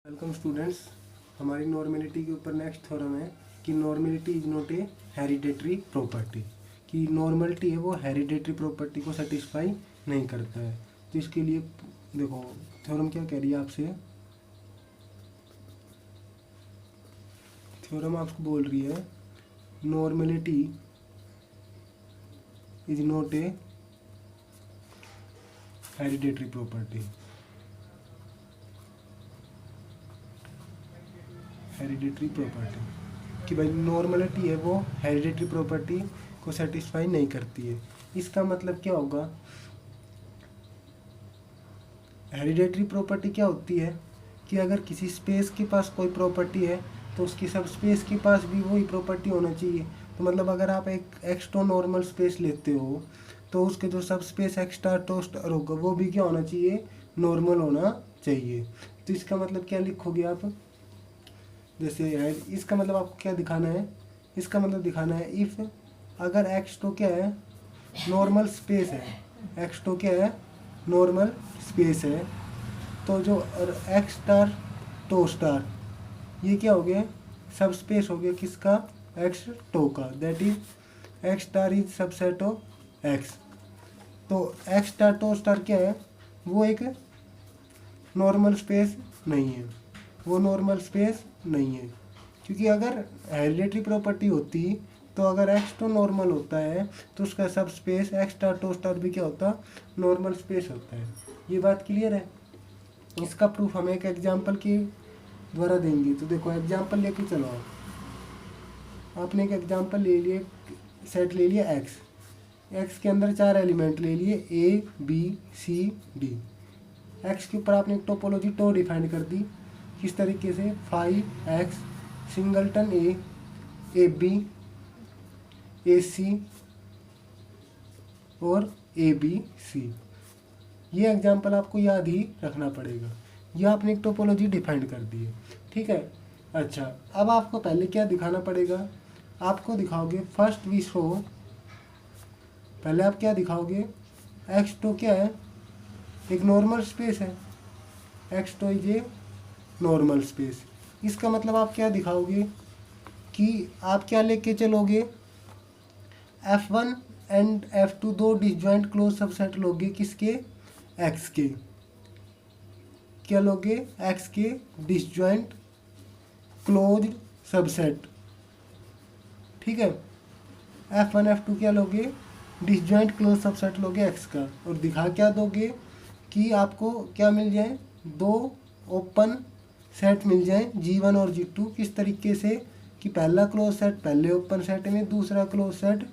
Welcome students. हमारी normality के ऊपर नेक्स्ट थ्योरम है कि normality is not A hereditary property, कि नॉर्मेलिटी है वो हेरिडेटरी प्रॉपर्टी को सेटिस्फाई नहीं करता है। तो इसके लिए देखो थ्योरम क्या कह रही है आपसे। थ्योरम आपको बोल रही है normality is not A hereditary property. Hereditary property कि भाई नॉर्मलिटी है वो हेरिडेटरी प्रॉपर्टी को सेटिस्फाई नहीं करती है। इसका मतलब क्या होगा, हेरिडेटरी प्रॉपर्टी क्या होती है कि अगर किसी स्पेस के पास कोई प्रॉपर्टी है तो उसकी सब स्पेस के पास भी वही प्रॉपर्टी होना चाहिए। तो मतलब अगर आप एक एक्स्ट्रा नॉर्मल स्पेस लेते हो तो उसके जो सब स्पेस एक्स्ट्रा टू स्टार होगा वो भी क्या होना चाहिए, नॉर्मल होना चाहिए। तो इसका मतलब क्या लिखोगे आप, जैसे है इसका मतलब आपको क्या दिखाना है, इसका मतलब दिखाना है इफ़ अगर एक्स तो क्या है, नॉर्मल स्पेस है, एक्स तो क्या है, नॉर्मल स्पेस है, तो जो एक्स स्टार टो स्टार ये क्या हो गया, सब स्पेस हो गया किसका, एक्स टो का, that is x star is subset of x. तो एक्स स्टार टो स्टार क्या है, वो एक नॉर्मल स्पेस नहीं है, वो नॉर्मल स्पेस नहीं है, क्योंकि अगर हेरिडेटरी प्रॉपर्टी होती तो अगर एक्स तो नॉर्मल होता है तो उसका subspace x star two star भी क्या होता, नॉर्मल स्पेस होता है। ये बात क्लियर है। इसका प्रूफ हम एक एग्जांपल के द्वारा देंगे। तो देखो एग्जांपल लेके चलो आपने एक एग्जांपल ले लिए, सेट ले लिया एक्स, एक्स के अंदर 4 एलिमेंट ले लिए A B C D. X के ऊपर आपने एक टोपोलॉजी टो डिफाइन कर दी, किस तरीके से, 5x singleton A B A सी और ए बी सी। ये एग्जांपल आपको याद ही रखना पड़ेगा। ये आपने एक टोपोलॉजी डिफाइन कर दी है, ठीक है। अच्छा, अब आपको पहले क्या दिखाना पड़ेगा, आपको दिखाओगे फर्स्ट वी शो, पहले आप क्या दिखाओगे, एक्स टो क्या है, एक नॉर्मल स्पेस है, X tau is a normal space. इसका मतलब आप क्या दिखाओगे कि आप क्या लेके चलोगे, F1 एंड F2 दो डिसजॉइंट क्लोज सबसेट लोगे, किसके, एक्स के, क्या लोगे, एक्स के डिसजॉइंट क्लोज सबसेट, ठीक है। F1 F2 क्या लोगे, डिसजॉइंट क्लोज सबसेट लोगे एक्स का, और दिखा क्या दोगे कि आपको क्या मिल जाए, दो ओपन सेट मिल जाए G1 और G2, किस तरीके से कि पहला क्लोज सेट पहले ओपन सेट में, दूसरा क्लोज सेट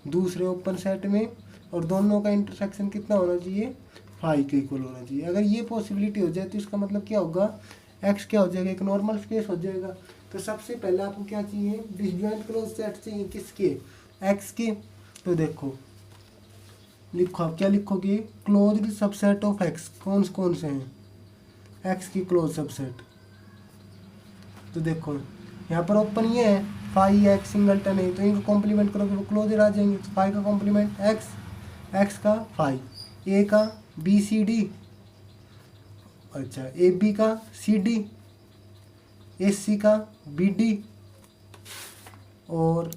दूसरे ओपन सेट में, और दोनों का इंटरसेक्शन कितना होना चाहिए, 5 के इक्वल होना चाहिए। अगर ये पॉसिबिलिटी हो जाए तो इसका मतलब क्या होगा, एक्स क्या हो जाएगा, एक नॉर्मल स्पेस हो जाएगा। तो सबसे पहले आपको क्या चाहिए, डिसजॉइंट क्लोज सेट चाहिए, किसके, एक्स के। तो देखो लिखो, आप क्या लिखोगे, क्लोज्ड सबसेट ऑफ एक्स, कौन से हैं, एक्स की क्लोज सबसेट। तो देखो यहाँ पर ओपन ये है 5x सिंगलटन है, तो इनको कॉम्प्लीमेंट करोगे वो क्लोजर आ जाएंगे। तो 5 का कॉम्प्लीमेंट एक्स, एक्स का 5, ए का बी सी डी, अच्छा ए बी का सी डी, ए सी का बी डी, और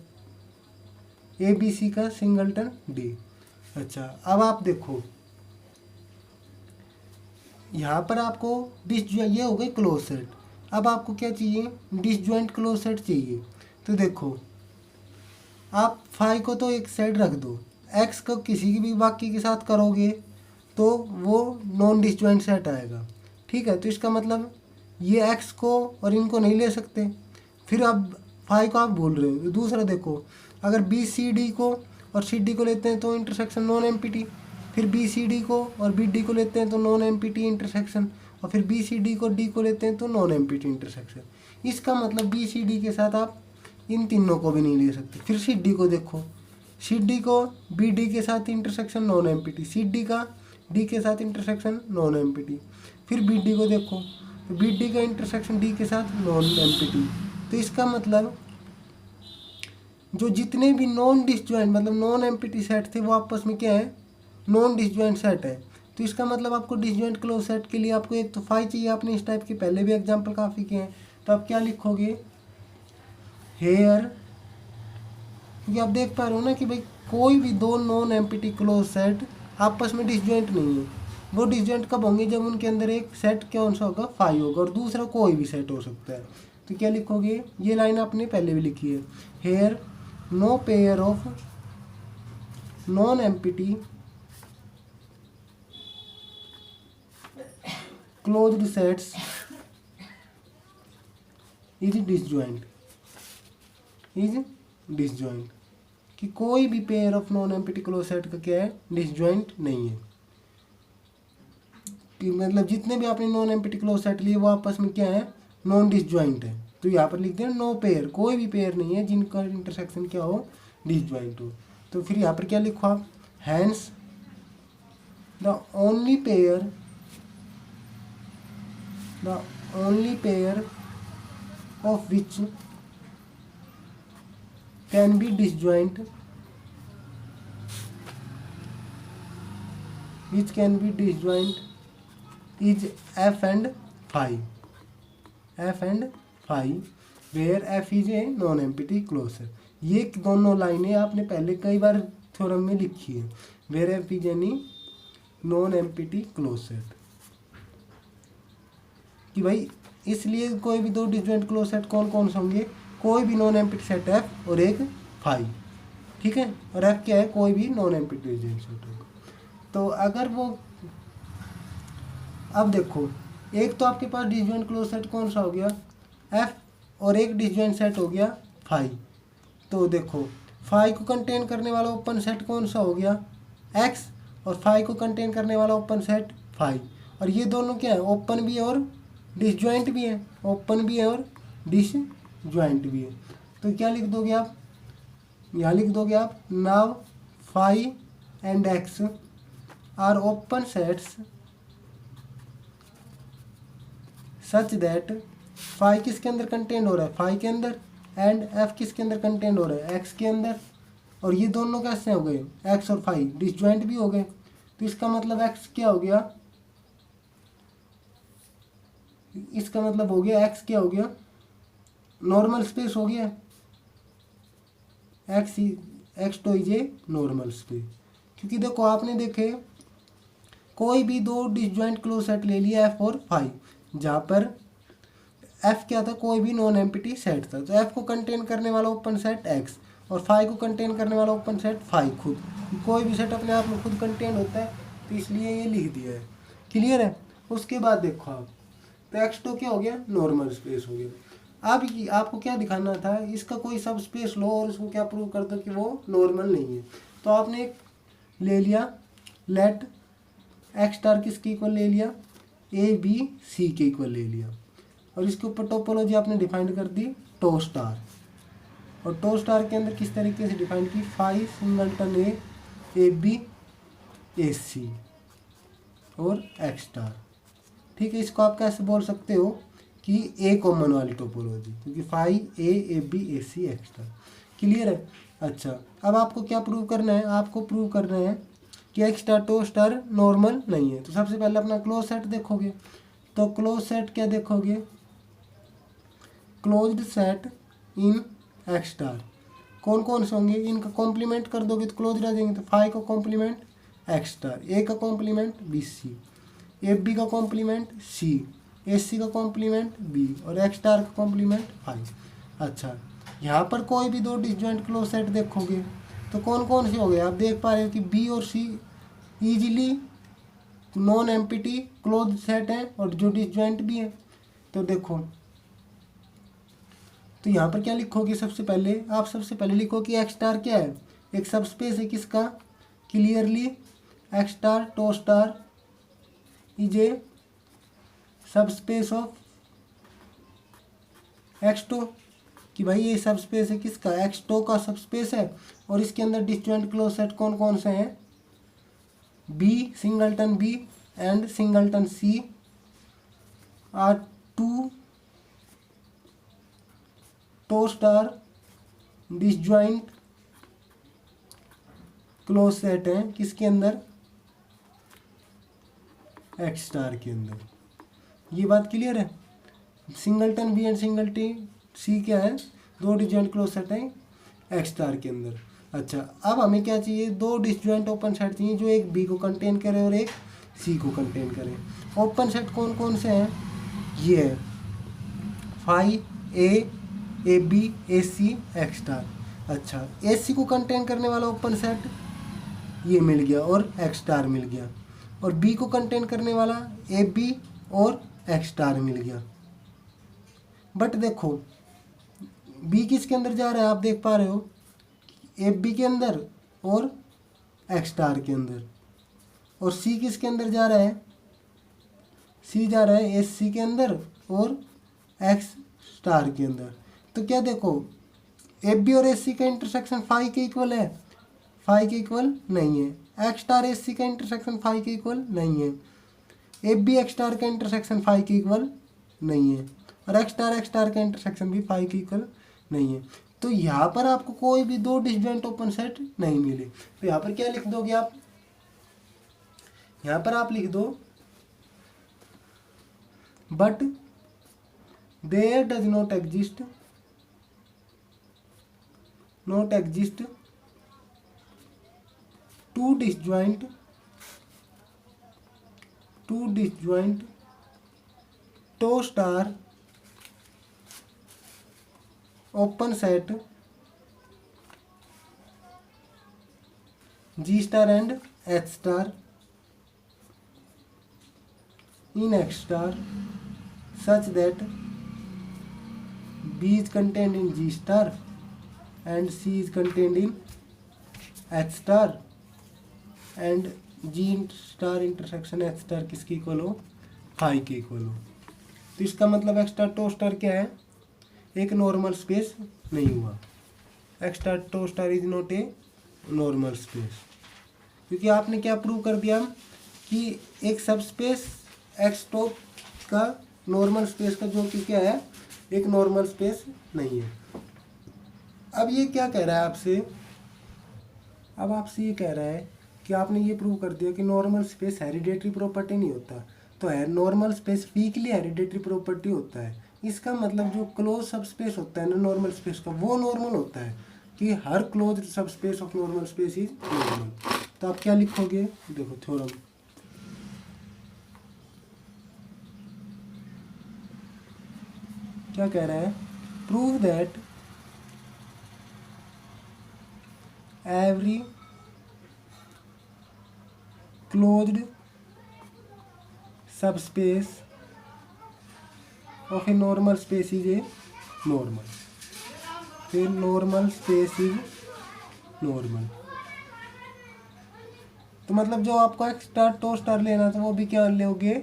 ए बी सी का सिंगलटन डी। अच्छा, अब आप देखो यहाँ पर आपको डिसजॉइंट, ये हो गई क्लोज सेट। अब आपको क्या चाहिए, डिसजॉइंट क्लोज सेट चाहिए। तो देखो आप 5 को तो एक साइड रख दो, एक्स को किसी की भी बाकी के साथ करोगे तो वो नॉन डिसजॉइंट सेट आएगा, ठीक है। तो इसका मतलब ये एक्स को और इनको नहीं ले सकते, फिर आप 5 को आप भूल रहे हो। तो दूसरा देखो, अगर बी सी डी को और सी डी को लेते हैं तो इंटरसेक्शन नॉन एम्पिटी, फिर बी सी डी को और बी डी को लेते हैं तो नॉन एम्पिटी इंटरसेक्शन, और फिर बी सी डी को डी को लेते हैं तो नॉन एम्पिटी इंटरसेक्शन। इसका मतलब बी सी डी के साथ आप इन तीनों को भी नहीं ले सकते। फिर सी डी को देखो, सी डी को बी डी के साथ intersection non empty, C D का डी के साथ इंटरसेक्शन नॉन एम्पिटी। फिर बी डी को देखो, तो बी डी का इंटरसेक्शन डी के साथ नॉन एम्पिटी। तो इसका मतलब जो जितने भी नॉन डिसजॉइंट मतलब नॉन एम्पिटी सेट थे वो आपस में क्या है, नॉन डिसजॉइंट सेट है। तो इसका मतलब आपको डिसजॉइंट क्लोज सेट के लिए आपको एक तो फाई चाहिए। आपने इस टाइप के पहले भी एग्जाम्पल काफ़ी किए हैं। तो आप क्या लिखोगे, हेयर, क्योंकि आप देख पा रहे हो ना कि भाई कोई भी दो नॉन एम्प्टी क्लोज सेट आपस में डिसजॉइंट नहीं है। वो डिसजॉइंट कब होंगे, जब उनके अंदर एक सेट कौन सा होगा, फाई होगा, और दूसरा कोई भी सेट हो सकता है। तो क्या लिखोगे, ये लाइन आपने पहले भी लिखी है, here no pair of non empty closed sets is disjoint, is disjoint, कि कोई भी pair of non empty close set का क्या है, डिसजॉइंट नहीं है। कि मतलब जितने भी आपने नॉन एम्प्टी क्लोज सेट लिए वो आपस में क्या है, नॉन डिसजॉइंट है। तो यहाँ पर लिखते हैं नो पेयर, कोई भी पेयर नहीं है जिनका इंटरसेक्शन क्या हो, डिसजॉइंट हो। तो फिर यहाँ पर क्या लिखो आप, hence the only pair, the only pair of which can be disjoint, which can be disjoint is f and phi, f and phi, where f is a non-empty closed set। ये दोनों लाइनें आपने पहले कई बार थ्योरम में लिखी है, where f is any non-empty closed set, कि भाई इसलिए कोई भी दो डिसजॉइंट क्लोज सेट कौन कौन से होंगे, कोई भी नॉन एम्प्टी सेट एफ और एक फाई, ठीक है। और एफ क्या है, कोई भी नॉन एम्प्टी डिसजॉइंट सेट होगा। तो अगर वो, अब देखो, एक तो आपके पास डिसजॉइंट क्लोज सेट कौन सा हो गया, एफ, और एक डिसजॉइंट सेट हो गया फाई। तो देखो फाई को कंटेन करने वाला ओपन सेट कौन सा हो गया, एक्स, और फाई को कंटेन करने वाला ओपन सेट फाई। और ये दोनों क्या है, ओपन भी है और डिसजॉइंट भी है, ओपन भी है और डिसजॉइंट भी है। तो क्या लिख दोगे आप, यहाँ लिख दोगे आप, now phi and X are open sets such that, phi किसके अंदर कंटेंट हो रहा है, फाई के अंदर, एंड एफ किसके अंदर कंटेंट हो रहा है, एक्स के अंदर। और ये दोनों कैसे हो गए, एक्स और फाई डिसजॉइंट भी हो गए। तो इसका मतलब एक्स क्या हो गया, इसका मतलब हो गया एक्स क्या हो गया, नॉर्मल स्पेस हो गया, एक्स तो इज ए नॉर्मल स्पेस। क्योंकि देखो आपने देखे कोई भी दो डिसजॉइंट क्लोज सेट ले लिया एफ और फाई, जहाँ पर एफ क्या था, कोई भी नॉन एम्प्टी सेट था। तो एफ को कंटेन करने वाला ओपन सेट एक्स और फाई को कंटेन करने वाला ओपन सेट फाई खुद, कोई भी सेट अपने आप में खुद कंटेन होता है, तो इसलिए ये लिख दिया है। क्लियर है। उसके बाद देखो आप, तो एक्स तो क्या हो गया, नॉर्मल स्पेस हो गया। अब आपको क्या दिखाना था, इसका कोई सब स्पेस लो और उसको क्या प्रूव कर दो कि वो नॉर्मल नहीं है। तो आपने एक ले लिया, लेट एक्स स्टार किसके इक्वल ले लिया, ए बी सी के इक्वल ले लिया, और इसके ऊपर टोपोलॉजी आपने डिफाइन कर दी टो स्टार। और टो स्टार के अंदर किस तरीके से डिफाइन की, phi singleton A B A सी और एक्स स्टार, ठीक है। इसको आप कैसे बोल सकते हो कि ए कॉमन वाली टोपोलॉजी, क्योंकि phi A B A C X star. Clear है। अच्छा, अब आपको क्या प्रूव करना है, आपको प्रूव करना है कि X star tau star normal नहीं है। तो सबसे पहले अपना क्लोज सेट देखोगे, तो क्लोज सेट क्या देखोगे, closed set in x star कौन कौन से होंगे, इनका कॉम्प्लीमेंट कर दोगे तो क्लोज रह जाएंगे। तो फाई का कॉम्प्लीमेंट एक्स स्टार, ए का complement B C, F B का कॉम्प्लीमेंट सी, एस सी का कॉम्प्लीमेंट बी, और एक्स स्टार का कॉम्प्लीमेंट फाइव। अच्छा, यहाँ पर कोई भी दो डिसजॉइंट क्लोज सेट देखोगे तो कौन कौन से हो गए, आप देख पा रहे हो कि बी और C easily non empty close set है और जो डिसजॉइंट भी है। तो देखो, तो यहाँ पर क्या लिखोगे, सबसे पहले आप सबसे पहले लिखो कि एक्स स्टार क्या है, एक सब स्पेस है किसका, clearly X star tau star is a subspace of x to, कि भाई ये सब स्पेस है किसका, एक्स टो का सब स्पेस है। और इसके अंदर डिसजॉइंट क्लोज सेट कौन कौन से हैं, B singleton B and singleton C are two tau star disjoint close set हैं किसके अंदर, एक्स स्टार के अंदर। ये बात क्लियर है। सिंगलटन बी एंड सिंगलटन सी क्या है, दो डिसजॉइंट क्लोज सेट है एक्स स्टार के अंदर। अच्छा, अब हमें क्या चाहिए, दो डिसजॉइंट ओपन सेट चाहिए जो एक बी को कंटेन करे और एक सी को कंटेन करे। ओपन सेट कौन कौन से हैं, ये है phi A B A C X star. अच्छा, ए सी को कंटेन करने वाला ओपन सेट ये मिल गया और एक्स स्टार मिल गया, और बी को कंटेन करने वाला ए बी और एक्स स्टार मिल गया। बट देखो बी किसके अंदर जा रहा है, आप देख पा रहे हो, ए बी के अंदर और एक्स स्टार के अंदर, और सी किसके अंदर जा रहा है, सी जा रहा है एस सी के अंदर और एक्स स्टार के अंदर। तो क्या देखो, ए बी और एस सी का इंटरसेक्शन फाइव के इक्वल है, फाइव के इक्वल नहीं है। एक्स स्टार एस सी का इंटरसेक्शन फाइव के इक्वल नहीं है। ए बी एक्स स्टार का इंटरसेक्शन फाइव के इक्वल नहीं है, और एक्स स्टार का इंटरसेक्शन भी फाइव के इक्वल नहीं है। तो यहाँ पर आपको कोई भी दो डिसजॉइंट ओपन सेट नहीं मिले। तो यहाँ पर क्या लिख दोगे आप, यहाँ पर आप लिख दो but there does not exist two disjoint tau star open set G star and H star in X star such that B is contained in G star and C is contained in H star and G star intersection H star किसकी equal हो, five के equal हो। तो इसका मतलब x star tau star क्या है, एक नॉर्मल स्पेस नहीं हुआ। X star tau star is not a normal space, क्योंकि आपने क्या प्रूव कर दिया कि एक सब स्पेस एक्स टॉप का नॉर्मल स्पेस का जो कि क्या है, एक नॉर्मल स्पेस नहीं है। अब ये क्या कह रहा है आपसे, अब आपसे ये कह रहा है कि आपने ये प्रूव कर दिया कि नॉर्मल स्पेस हेरिडेटरी प्रॉपर्टी नहीं होता, तो है normal space weekly hereditary property होता है। इसका मतलब जो क्लोज सब स्पेस होता है ना नॉर्मल स्पेस का, वो नॉर्मल होता है, कि हर क्लोज सब space of normal space is normal. तो आप क्या लिखोगे, देखो थ्योरम, क्या कह रहा है, prove that every closed subspace of A normal space is a normal, फिर नॉर्मल स्पेस इज नॉर्मल। तो मतलब जो आपको एक्स स्टार टो स्टार लेना था वो भी क्या लोगे,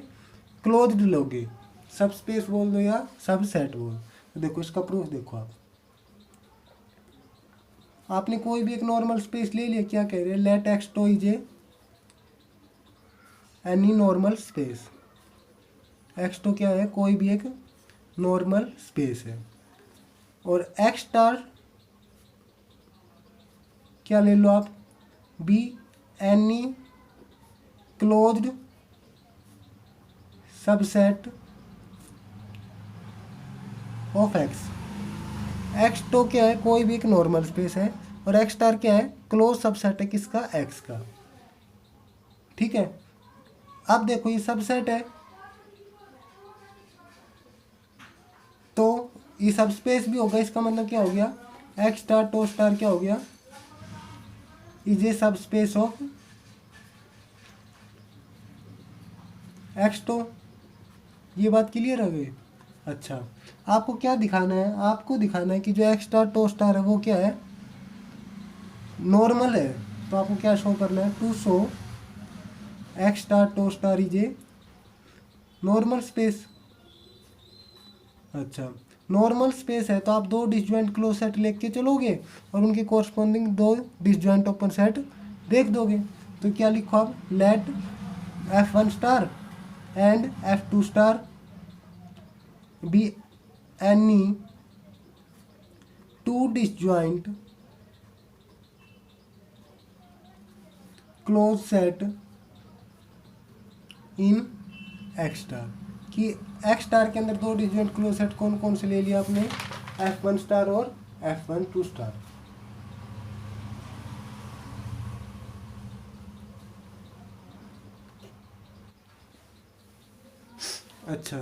क्लोज्ड लोगे, सब स्पेस बोल दो या सब सेट बोल। तो देखो इसका प्रूफ देखो, आपने कोई भी एक नॉर्मल स्पेस ले लिया, क्या कह रहे हैं, let X tau is a any normal space. X tau क्या है, कोई भी एक नॉर्मल स्पेस है, और एक्स स्टार क्या ले लो आप, B any closed subset of X. X tau क्या है, कोई भी एक नॉर्मल स्पेस है, और एक्स स्टार क्या है, क्लोज सबसेट है किसका, एक्स का। ठीक है, अब देखो ये सबसेट है, तो ये सब स्पेस भी होगा, इसका मतलब क्या हो गया, एक्स स्टार टो स्टार क्या हो गया, is a subspace of x to. ये बात क्लियर हो गई। अच्छा, आपको क्या दिखाना है, आपको दिखाना है कि जो एक्स स्टार टो स्टार है वो क्या है, नॉर्मल है। तो आपको क्या शो करना है, to show X star tau star is a normal space. अच्छा, नॉर्मल स्पेस है तो आप दो डिसजॉइंट क्लोज सेट लेके चलोगे और उनके कॉरस्पॉन्डिंग दो डिसजॉइंट ओपन सेट देख दोगे। तो क्या लिखो आप, let F1 star and F2 star be any two disjoint close set in X star कि एक्स स्टार के अंदर दो डिस्जॉइंट क्लोज सेट कौन कौन से ले लिया आपने, F1 स्टार और F12 स्टार। अच्छा,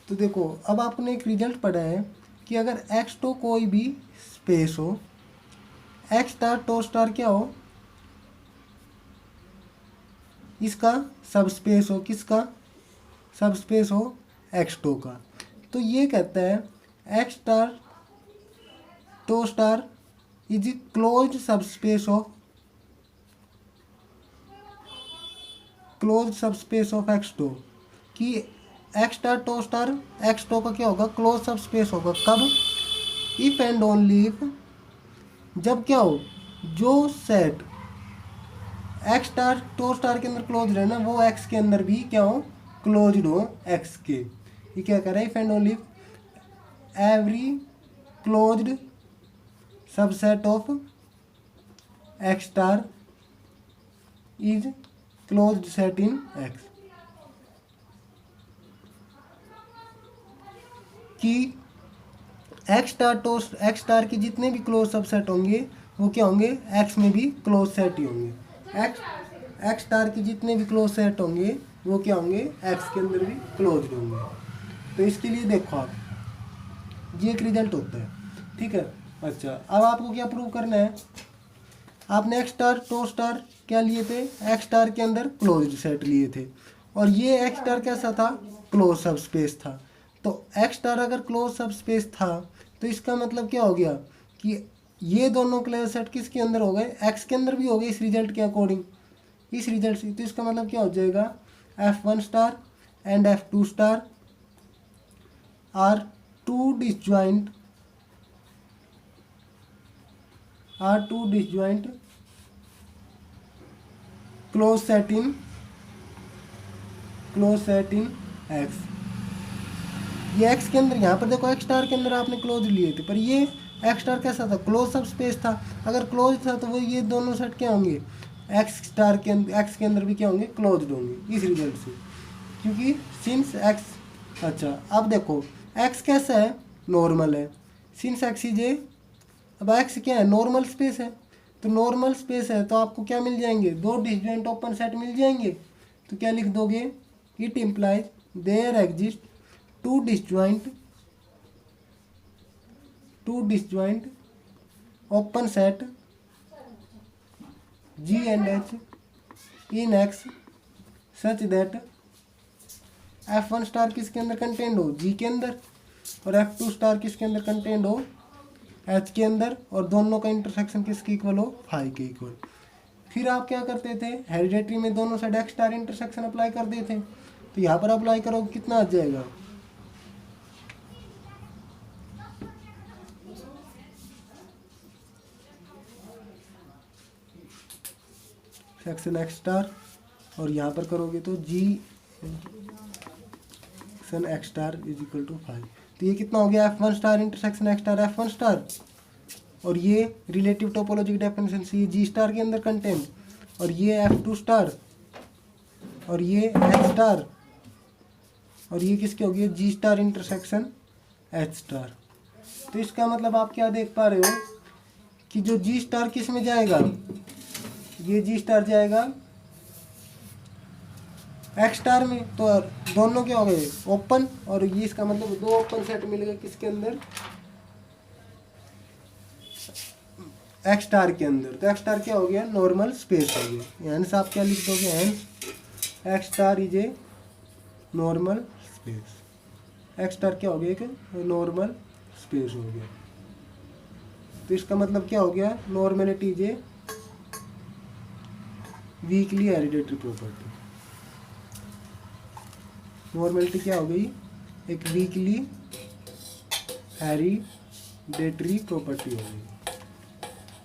तो देखो अब आपने एक रिजल्ट पढ़ा है कि अगर एक्स तो कोई भी स्पेस हो, एक्स स्टार तो स्टार क्या हो, इसका सब स्पेस हो, किसका सब स्पेस हो, एक्स टो का। तो ये कहता है एक्स स्टार तो स्टार इज क्लोज सब स्पेस ऑफ एक्स टो कि एक्स स्टार तो स्टार एक्स टो का क्या होगा, क्लोज सब स्पेस होगा। कब, इफ एंड ओनली इफ, जब क्या हो, जो सेट एक्स स्टार तो स्टार के अंदर क्लोज रहे ना, वो एक्स के अंदर भी क्या हो, क्लोज्ड हो एक्स के। ये क्या कर रहा है, if and only every closed subset of x star is closed set in x, कि एक्स स्टार के जितने भी क्लोज सबसेट होंगे वो क्या होंगे, एक्स में भी क्लोज सेट ही होंगे। एक्स स्टार के जितने भी क्लोज सेट होंगे वो क्या होंगे, एक्स के अंदर भी क्लोज होंगे। तो इसके लिए देखो आप, ये एक रिजल्ट होता है, ठीक है। अच्छा, अब आपको क्या प्रूव करना है, आपने एक्स स्टार तो स्टार क्या लिए थे, एक्स स्टार के अंदर क्लोज सेट लिए थे, और ये एक्स स्टार कैसा था, क्लोज सब स्पेस था। तो एक्स स्टार अगर क्लोज सब स्पेस था तो इसका मतलब क्या हो गया कि ये दोनों क्लोज सेट किसके अंदर हो गए, एक्स के अंदर भी हो गए इस रिजल्ट के अकॉर्डिंग, इस रिजल्ट से। तो इसका मतलब क्या हो जाएगा, F1 star and F2 star are two disjoint close set in X. ये एक्स के अंदर, यहाँ पर देखो एक्स स्टार के अंदर आपने क्लोज लिए थे, पर ये एक्स स्टार कैसा था, क्लोज सब स्पेस था। अगर क्लोज था तो वो ये दोनों सेट क्या होंगे, एक्स के अंदर भी क्या होंगे, क्लोज्ड होंगे इस रिजल्ट से, क्योंकि सिंस एक्स। अच्छा, अब देखो एक्स कैसा है, नॉर्मल है, सिंस एक्स इज ए, अब एक्स क्या है, नॉर्मल स्पेस है। तो नॉर्मल स्पेस है तो आपको क्या मिल जाएंगे, दो डिसजॉइंट ओपन सेट मिल जाएंगे। तो क्या लिख दोगे, it implies there exist two disjoint open set G and H in X such that F1 star किसके अंदर कंटेंड हो, G के अंदर, और F2 स्टार किसके अंदर कंटेंड हो, H के अंदर, और दोनों का इंटरसेक्शन किसके इक्वल हो, फाई के इक्वल। फिर आप क्या करते थे, हेरिडेटरी में दोनों side x star intersection apply कर देते। तो यहाँ पर अप्लाई करोगे कितना आ जाएगा, सेक्शन एक्स स्टार, और यहाँ पर करोगे तो G section X star is equal to 5। तो ये कितना हो गया, F1 star intersection X star F1 star, और ये रिलेटिव टोपोलॉजी की डेफिनेशन से ये G स्टार के अंदर कंटेंट, और ये F2 स्टार, और ये H स्टार, और ये किसके हो गए, G star intersection H star. तो इसका मतलब आप क्या देख पा रहे हो कि जो G स्टार किस में जाएगा, ये G स्टार जाएगा एक्स स्टार में। तो दोनों क्या हो गए, ओपन, और ये इसका मतलब दो ओपन सेट मिल गए किसके अंदर, एक्स स्टार के अंदर। तो एक्स स्टार क्या हो गया, नॉर्मल स्पेस हो गया। यानी आप क्या लिख दोगे, x star is a normal space. X star क्या हो गया, एक नॉर्मल स्पेस हो गया। तो इसका मतलब क्या हो गया, normality is a weekly hereditary property. Normality क्या हो गई, एक वीकली हेरिडेटरी प्रॉपर्टी हो गई।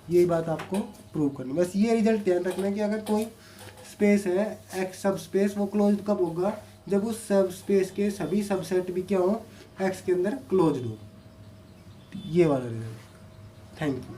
यही बात आपको प्रूव करनी, बस ये रिजल्ट ध्यान रखना है कि अगर कोई स्पेस है एक्स सब स्पेस, वो क्लोज्ड कब होगा, जब उस सब स्पेस के सभी सबसेट भी क्या हो, एक्स के अंदर क्लोज्ड हो। ये वाला रिजल्ट। Thank you.